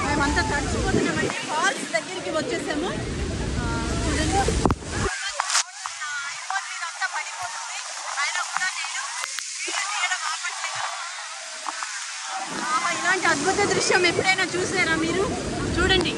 మేమంతా తడిచిపోతున్నామండి. ఫాల్స్ దగ్గరికి వచ్చేసాము. చూడండి ఇదంతా పడిపోతుంది. అయినా కూడా నేను వీడియో తీయడం ఆపట్లేదు. ఇలాంటి అద్భుత దృశ్యం ఎప్పుడైనా చూసారా మీరు? చూడండి.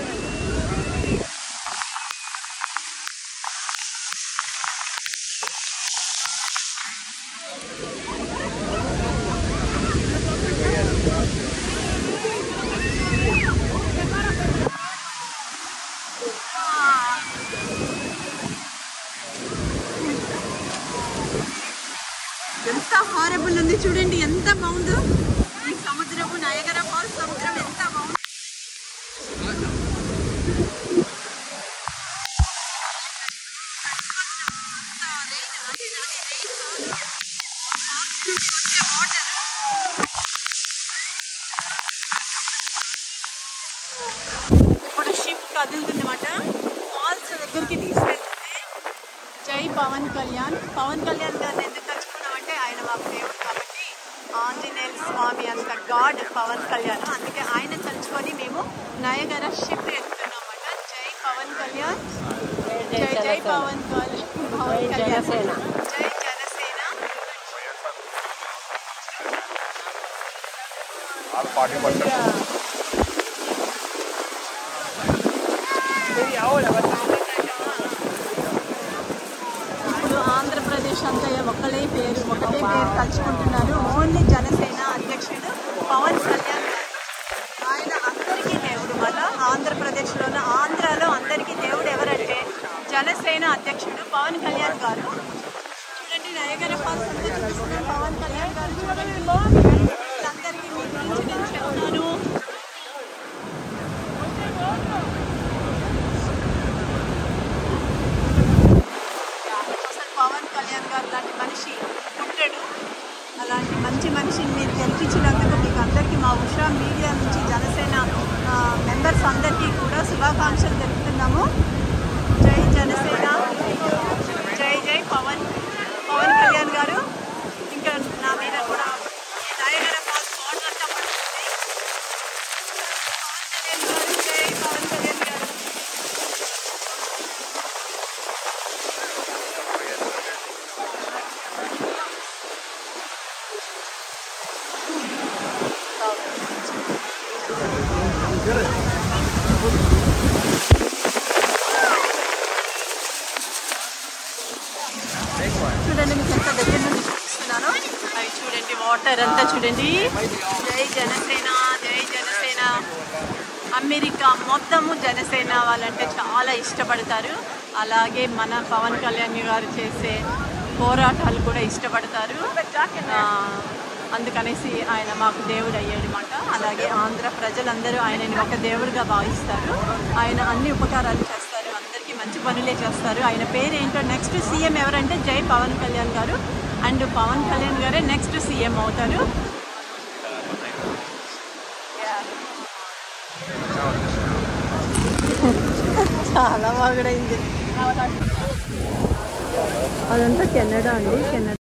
ఎంత హారబుల్ ఉంది చూడండి, ఎంత బాగుందో ఈ సముద్రము. నయగరా ఫాల్స్ సముద్రం ఎంత బాగుంది. ఇప్పుడు షిప్ కదులుతుందన్నమాట. ఫాల్స్ దగ్గరికి తీసుకెళ్తుంది. జై పవన్ కళ్యాణ్. పవన్ కళ్యాణ్ గారిని ఎందుకు తలుచుకున్నామంటే ఆయన మాకు దేవుడు కాబట్టి, ఆంజనేయ స్వామి అంత గాడ్ పవన్ కళ్యాణ్. అందుకే ఆయన తలుచుకొని మేము నయగరా షిప్ ఎక్కుతున్నామన్నమాట. జై పవన్ కళ్యాణ్. జై జై పవన్ కళ్యాణ్. పవన్ కళ్యాణ్. జై జనసేన. ఇప్పుడు ఆంధ్రప్రదేశ్ అంతా ఒకటే పేరు తలుచుకుంటున్నారు. ఓన్లీ జనసేన అధ్యక్షుడు పవన్ కళ్యాణ్ గారు. ఆయన అందరికీ దేవుడు. మన ఆంధ్రప్రదేశ్లోన ఆంధ్రాలో అందరికీ దేవుడు ఎవరంటే జనసేన అధ్యక్షుడు పవన్ కళ్యాణ్ గారు. చూడండి నయగరా ఫాల్స్ అంతా చూపిస్తున్నారు పవన్ కళ్యాణ్ గారు. చూడండి అందరికీ మీ గురించి నేను చెప్తాను. పవన్ కళ్యాణ్ గారు లాంటి మనిషి పుట్టాడు. అలాంటి మంచి మనిషిని మీరు గెలిపించినందుకు మీకు అందరికీ మా ఉషా మీడియా నుంచి జనసేన మెంబర్స్ అందరికీ కూడా శుభాకాంక్షలు తెలుపుతున్నాము. జై జనసేన. జై జై పవన్ కళ్యాణ్ గారు. ఇంకా నా మీద కూడా నయగరా ఫాల్స్ వాటర్ అంతా పడుతుంది. పవన్ కళ్యాణ్ గారు. జై పవన్ కళ్యాణ్ గారు. చూడండి మీకు ఎంత దగ్గర నుండి చూపిస్తున్నాను. అవి చూడండి వాటర్ అంతా చూడండి. జై జనసేన. జై జనసేన. అమెరికా మొత్తము జనసేన వాళ్ళంటే చాలా ఇష్టపడతారు. అలాగే మన పవన్ కళ్యాణ్ గారు చేసే పోరాటాలు కూడా ఇష్టపడతారు. అందుకనేసి ఆయన మాకు దేవుడు అయ్యాడు మాట. అలాగే ఆంధ్ర ప్రజలందరూ ఆయనని ఒక దేవుడిగా భావిస్తారు. ఆయన అన్ని ఉపకారాలు చేస్తారు. అందరికీ మంచి పనులే చేస్తారు. ఆయన పేరు ఏంటో నెక్స్ట్ సీఎం ఎవరంటే జై పవన్ కళ్యాణ్ గారు. అండ్ పవన్ కళ్యాణ్ గారే నెక్స్ట్ సీఎం అవుతారు. చాలా బాగుడైంది. అదంతా కెనడా అండి. కెనడా